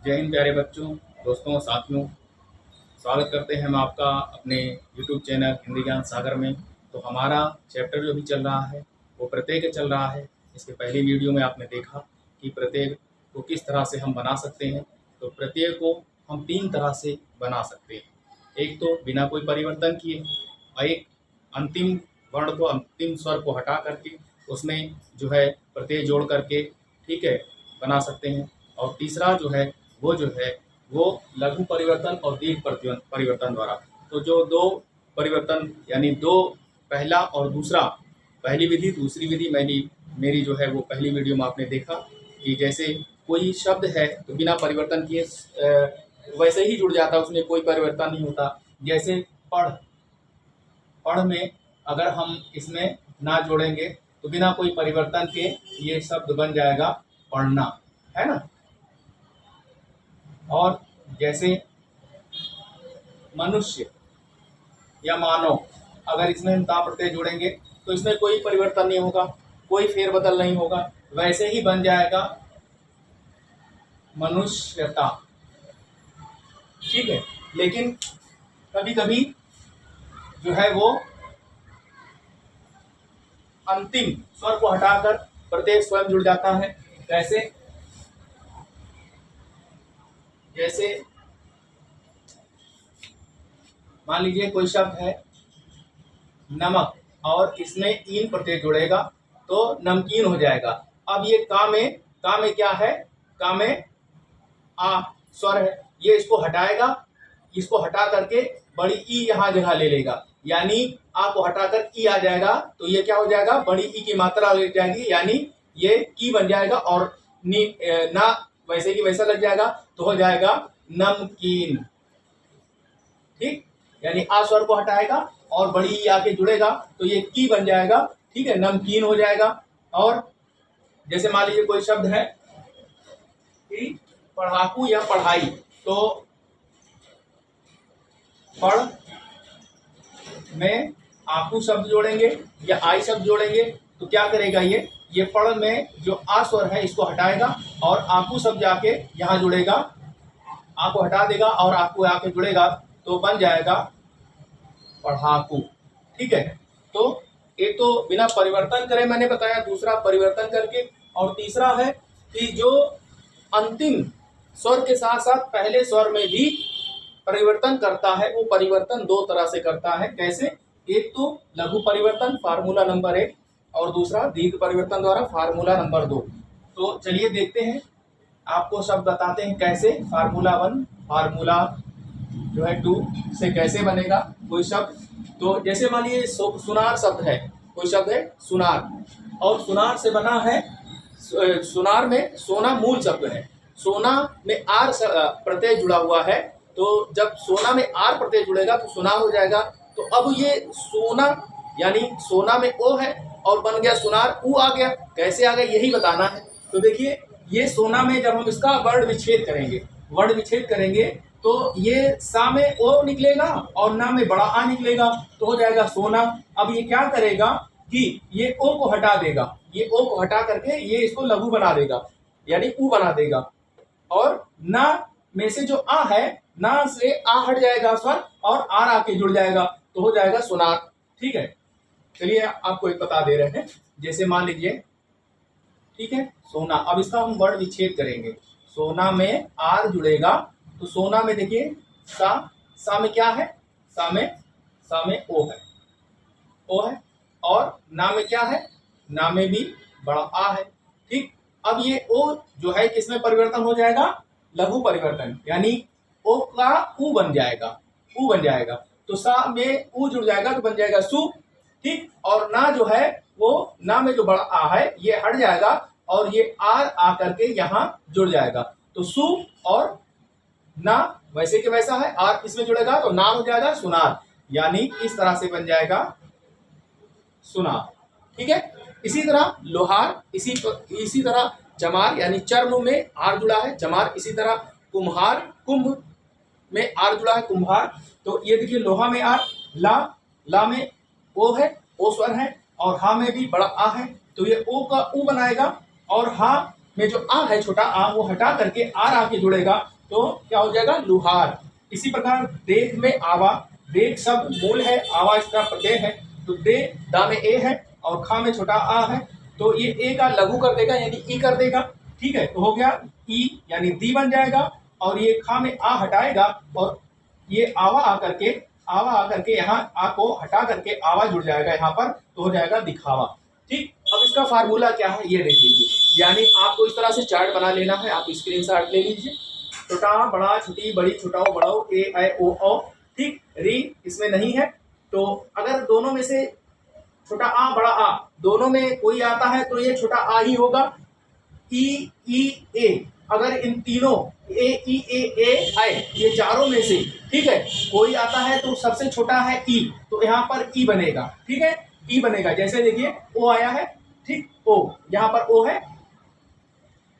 जय हिंद प्यारे बच्चों, दोस्तों, साथियों। स्वागत करते हैं हम आपका अपने YouTube चैनल हिंदी ज्ञान सागर में। तो हमारा चैप्टर जो भी चल रहा है वो प्रत्यय चल रहा है। इसके पहले वीडियो में आपने देखा कि प्रत्यय को किस तरह से हम बना सकते हैं। तो प्रत्यय को हम 3 तरह से बना सकते हैं। एक तो बिना कोई परिवर्तन किए, और एक अंतिम वर्ण को, अंतिम स्वर को हटा करके उसमें जो है प्रत्यय जोड़ करके, ठीक है, बना सकते हैं। और तीसरा जो है वो लघु परिवर्तन और दीर्घ परिवर्तन द्वारा। तो जो 2 परिवर्तन यानी 2, पहला और दूसरा, पहली विधि दूसरी विधि मेरी जो है वो पहली वीडियो में आपने देखा कि जैसे कोई शब्द है तो बिना परिवर्तन किए वैसे ही जुड़ जाता है, उसमें कोई परिवर्तन नहीं होता। जैसे पढ़, पढ़ में अगर हम इसमें ना जोड़ेंगे तो बिना कोई परिवर्तन के ये शब्द बन जाएगा पढ़ना, है ना। और जैसे मनुष्य या मानव, अगर इसमें हम ता प्रत्यय जोड़ेंगे तो इसमें कोई परिवर्तन नहीं होगा, कोई फेरबदल नहीं होगा, वैसे ही बन जाएगा मनुष्यता, ठीक है। लेकिन कभी कभी जो है वो अंतिम स्वर को हटाकर प्रत्यय स्वयं जुड़ जाता है। कैसे? जैसे मान लीजिए कोई शब्द है नमक और इसमें ईन प्रत्यय जुड़ेगा तो नमकीन हो जाएगा। अब ये का में क्या है? का में आ स्वर है, ये इसको हटाएगा, इसको हटा करके बड़ी ई यहाँ जगह ले लेगा, यानी आ को हटाकर ई आ जाएगा। तो ये क्या हो जाएगा? बड़ी ई की मात्रा लग जाएगी, यानी ये की बन जाएगा और ना वैसे की वैसा लग जाएगा, तो हो जाएगा नमकीन, ठीक। यानी आ स्वर को हटाएगा और बड़ी ई आके जुड़ेगा तो ये की बन जाएगा, ठीक है, नमकीन हो जाएगा। और जैसे मान लीजिए कोई शब्द है कि पढ़ाकू या पढ़ाई, तो पढ़ में आकू शब्द जोड़ेंगे या आई शब्द जोड़ेंगे तो क्या करेगा? ये पढ़ में जो आ स्वर है इसको हटाएगा और आकू शब्द जाके यहाँ जुड़ेगा, आ को हटा देगा और आकू आके जुड़ेगा तो बन जाएगा पढ़ाकू, ठीक है। तो एक तो बिना परिवर्तन करे मैंने बताया, दूसरा परिवर्तन करके, और तीसरा है कि जो अंतिम स्वर के साथ साथ पहले स्वर में भी परिवर्तन करता है, वो परिवर्तन 2 तरह से करता है। कैसे? एक तो लघु परिवर्तन फार्मूला नंबर 1 और दूसरा दीर्घ परिवर्तन द्वारा फार्मूला नंबर 2। तो चलिए देखते हैं, आपको शब्द बताते हैं कैसे। फार्मूला 1, फार्मूला जो है 2 से कैसे बनेगा कोई शब्द। तो जैसे मान लीजिए सुनार शब्द है, कोई शब्द है सुनार, और सुनार से बना है, सुनार में सोना मूल शब्द है, सोना में आर प्रत्यय जुड़ा हुआ है। तो जब सोना में आर प्रत्यय जुड़ेगा तो सुनार हो जाएगा। तो अब ये सोना यानी सोना में ओ है और बन गया सुनार, ऊ आ गया। कैसे आ गया यही बताना है। तो देखिए, ये सोना में जब हम इसका वर्ण विच्छेद करेंगे तो ये सा में ओ निकलेगा और ना में बड़ा आ निकलेगा, तो हो जाएगा सोना। अब ये क्या करेगा कि ये ओ को हटा देगा, ये ओ को हटा करके ये इसको लघु बना देगा, यानी ऊ बना देगा। और ना में से जो आ है, ना से आ हट जाएगा स्वर और आर आके जुड़ जाएगा, तो हो जाएगा सुनार, ठीक है। चलिए आपको एक बता दे रहे हैं। जैसे मान लीजिए, ठीक है, सोना, अब इसका हम वर्ण विच्छेद करेंगे। सोना में आर जुड़ेगा तो सोना में देखिए सा में क्या है? सा में ओ है, और ना में क्या है? ना में भी बड़ा आ है, ठीक। अब ये ओ जो है किसमें परिवर्तन हो जाएगा? लघु परिवर्तन, यानी ओ का ऊ बन जाएगा, तो सा में ऊ जुड़ जाएगा तो बन जाएगा सु, ठीक। और ना जो है वो ना में जो बड़ा आ है ये हट जाएगा और ये आर आ करके यहाँ जुड़ जाएगा, तो सु, और ना वैसे के वैसा है, आर इसमें जुड़ेगा तो ना हो जाएगा सुनार, यानी इस तरह से बन जाएगा सुनार, ठीक है। इसी तरह लोहार, इसी तरह चमार, यानी चर्म में आर जुड़ा है चमार। इसी तरह कुम्हार, कुंभ में आर जुड़ा है कुम्हार। तो ये देखिए, लोहा में आर, ला में ओ है, ओ स्वर है, और हा में भी बड़ा आ है, तो ये ओ का ऊ बनाएगा और हा में जो आ है छोटा आ वो हटा करके आर आके जुड़ेगा तो क्या हो जाएगा लुहार। इसी प्रकार देख में आवा, देख शब्द मूल है, आवा इसका प्रत्यय है, तो दे दा में ए है और खा में छोटा आ है, तो ये ए का लघु कर देगा यानी ई कर देगा। ठीक है, तो हो गया ई यानी दी बन जाएगा, और ये खा में आ हटाएगा और ये आवा आकर के यहाँ आ को हटा करके आवा जुड़ जाएगा यहाँ पर, तो हो जाएगा दिखावा। ठीक, अब इसका फार्मूला क्या है ये देख लीजिए, यानी आपको इस तरह से चार्ट बना लेना है। आप स्क्रीनशॉट ले लीजिए, छोटा बड़ा छोटी बड़ी छोटाओ बड़ाओ ए आई ओ औ। ठीक, री इसमें नहीं है, तो अगर दोनों में से छोटा आ बड़ा आ दोनों में कोई आता है तो ये छोटा आ ही होगा। ई ई ए, अगर इन तीनों ए ई ए आई ये चारों में से ठीक है कोई आता है तो सबसे छोटा है ई, तो यहाँ पर ई बनेगा। ठीक है, ई बनेगा। जैसे देखिए ओ आया है, ठीक, ओ यहाँ पर ओ है,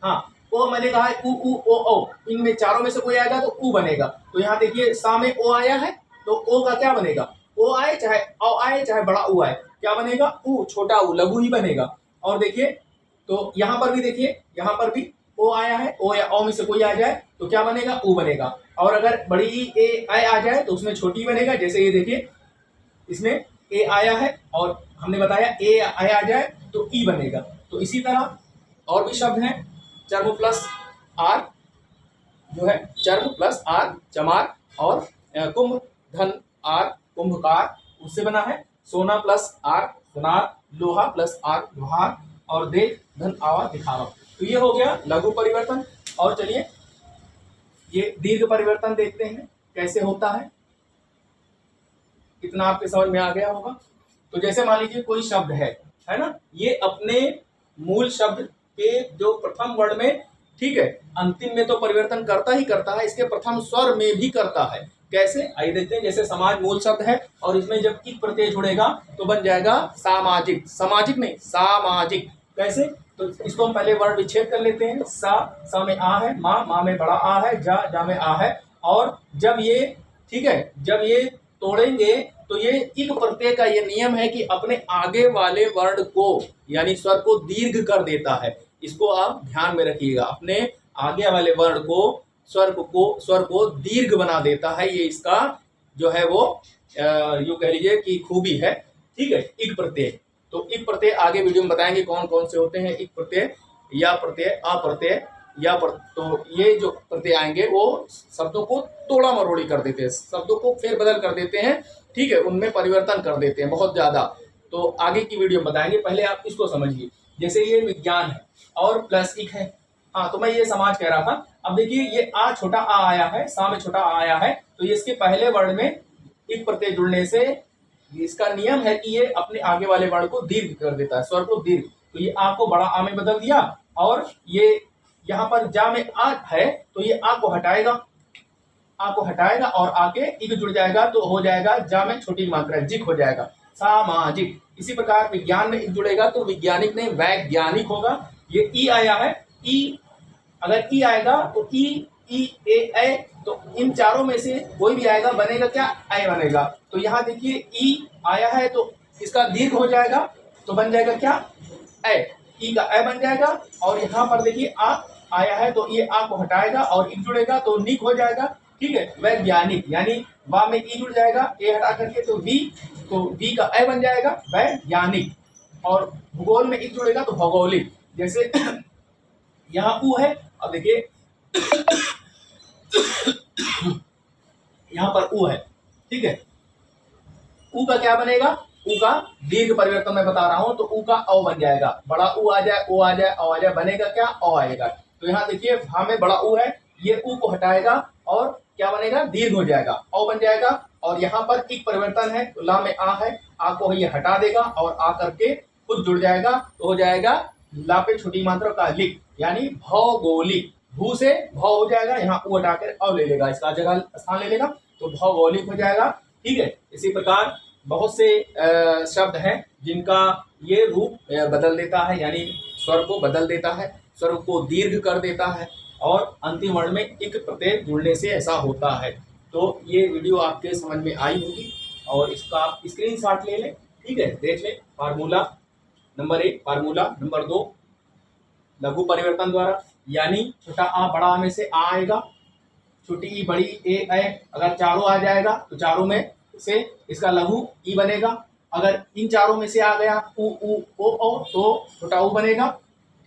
हाँ ओ मैंने कहा है उ उ ओ ओ, इनमें चारों में से कोई आएगा तो उ बनेगा। तो यहाँ देखिए सा में ओ आया है तो ओ का क्या बनेगा, ओ आए चाहे औ आए चाहे बड़ा उ आए, क्या बनेगा उ, छोटा उ, लघु ही बनेगा। और देखिए तो यहाँ पर भी देखिए, यहाँ पर भी ओ आया है, ओ या ओ में से कोई आ जाए तो क्या बनेगा उ बनेगा। और अगर बड़ी ई ए आई आ जाए तो उसमें छोटी बनेगा। जैसे ये देखिए इसमें ए आया है और हमने बताया ए आई आ जाए तो ई बनेगा। तो इसी तरह और भी शब्द हैं, चर्म प्लस आर जो है, चर्म प्लस आर चमार, और कुंभ धन आर कुंभकार उससे बना है। सोना प्लस आर सोनार, लोहा प्लस आर लोहार, और देख धन आवा दिखावा। तो ये हो गया लघु परिवर्तन। और चलिए ये दीर्घ परिवर्तन देखते हैं कैसे होता है, इतना आपके समझ में आ गया होगा। तो जैसे मान लीजिए कोई शब्द है ना, ये अपने मूल शब्द के जो प्रथम वर्ण में, ठीक है, अंतिम में तो परिवर्तन करता ही करता है, इसके प्रथम स्वर में भी करता है। कैसे, आइए देखते हैं। जैसे समाज मूल शब्द है और इसमें जब इक प्रत्यय जुड़ेगा तो बन जाएगा सामाजिक, सामाजिक नहीं सामाजिक। कैसे, तो इसको हम पहले वर्ण विच्छेद कर लेते हैं। सा में आ है, माँ में बड़ा आ है, जा में आ है, और जब ये ठीक है जब ये तोड़ेंगे तो ये इक प्रत्यय का ये नियम है कि अपने आगे वाले वर्ण को यानी स्वर को दीर्घ कर देता है। इसको आप ध्यान में रखिएगा, अपने आगे वाले वर्ण को स्वर को दीर्घ बना देता है। ये इसका जो है वो यूं कह लीजिए कि खूबी है। ठीक है, इक प्रत्यय, तो इक प्रत्यय आगे वीडियो में बताएंगे कौन कौन से होते हैं। इक प्रत्यय, या प्रत्यय, अप्रत्यय, तो ये जो प्रत्यय आएंगे वो शब्दों को तोड़ा मरोड़ी कर देते हैं, शब्दों को फेरबदल कर देते हैं। ठीक है, उनमें परिवर्तन कर देते हैं बहुत ज्यादा। तो आगे की वीडियो में बताएंगे, पहले आप इसको समझिए। जैसे ये विज्ञान है और प्लस इक है, हाँ तो मैं ये समाज कह रहा था। अब देखिए ये आ छोटा आ आया है, सा में छोटा आ आया है, तो ये इसके पहले वर्ण में इक प्रत्यय जुड़ने से इसका नियम है कि ये अपने आगे वाले वर्ण को दीर्घ कर देता है, स्वर को दीर्घ। तो ये आ को बड़ा आ में बदल दिया, और ये यहाँ पर जा में आ है तो ये आ को हटाएगा और आके इक जुड़ जाएगा तो हो जाएगा जा में छोटी मात्रा जिक हो जाएगा, सामाजिक। इसी प्रकार विज्ञान में इक जुड़ेगा तो वैज्ञानिक नहीं वैज्ञानिक होगा। ये ई आया है, ई अगर ई आएगा तो ई ए, तो इन चारों में से कोई भी आएगा बनेगा क्या, आई बनेगा। तो यहाँ देखिए ई आया है तो इसका दीर्घ हो जाएगा तो बन जाएगा क्या, ए, ई का ए बन जाएगा। और यहाँ पर देखिए आ आया है तो ये आ को हटाएगा और ई जुड़ेगा तो निक हो जाएगा। ठीक है, वैज्ञानिक यानी वा में ई जुड़ जाएगा, ए हटा करके तो वी का ए बन जाएगा वैज्ञानिक। और भूगोल में ई जुड़ेगा तो भौगोलिक। जैसे यहाँ ऊ है, अब देखिए यहाँ पर ऊ है, ठीक है, ऊ का क्या बनेगा, ऊ का दीर्घ परिवर्तन मैं बता रहा हूं, तो ऊ का औ बन जाएगा, बड़ा ऊ आ जाए, ओ आ जाए, औ आ जाए, बनेगा क्या, औ आएगा। तो यहाँ देखिए भा में बड़ा ऊ है, ये ऊ को हटाएगा और क्या बनेगा, दीर्घ हो जाएगा, औ बन जाएगा। और यहाँ पर एक परिवर्तन है, तो ला में आ है, आ को ये हटा देगा और आ करके खुद जुड़ जाएगा तो हो जाएगा ला पे छोटी मात्रा का लिक, यानी भौगोलिक। भू से भौ हो जाएगा, यहाँ ऊ हटाकर अ ले लेगा, इसका जगह स्थान ले लेगा तो भौगोलिक हो जाएगा। ठीक है, इसी प्रकार बहुत से शब्द हैं जिनका ये रूप बदल देता है, यानी स्वर को बदल देता है, स्वर को दीर्घ कर देता है, और अंतिम वर्ण में इक प्रत्यय जुड़ने से ऐसा होता है। तो ये वीडियो आपके समझ में आई होगी और इसका आप स्क्रीनशॉट ले लें। ठीक है, देख लें फार्मूला नंबर 1, फार्मूला नंबर 2, लघु परिवर्तन द्वारा, यानी छोटा आ बड़ा आ में से आ आएगा, छोटी ई बड़ी ए अगर चारों आ जाएगा तो चारों में से इसका लघु ई बनेगा। अगर इन चारों में से आ गया उ ओ तो छोटा ऊ बनेगा।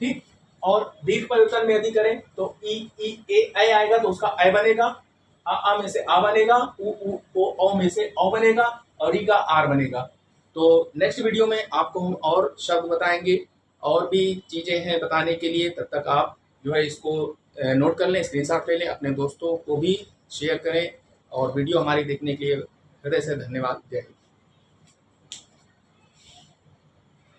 ठीक, और दीर्घ परिवर्तन में यदि करें तो ई ए आएगा तो उसका ए बनेगा, आ में से आ बनेगा, उ ओ में से औ बनेगा और ई का आर बनेगा। तो नेक्स्ट वीडियो में आपको हम और शब्द बताएंगे, और भी चीज़ें हैं बताने के लिए। तब तक आप जो है इसको नोट कर लें, स्क्रीनशॉट ले लें, अपने दोस्तों को भी शेयर करें। और वीडियो हमारी देखने के लिए हृदय से धन्यवाद। जय हिंद।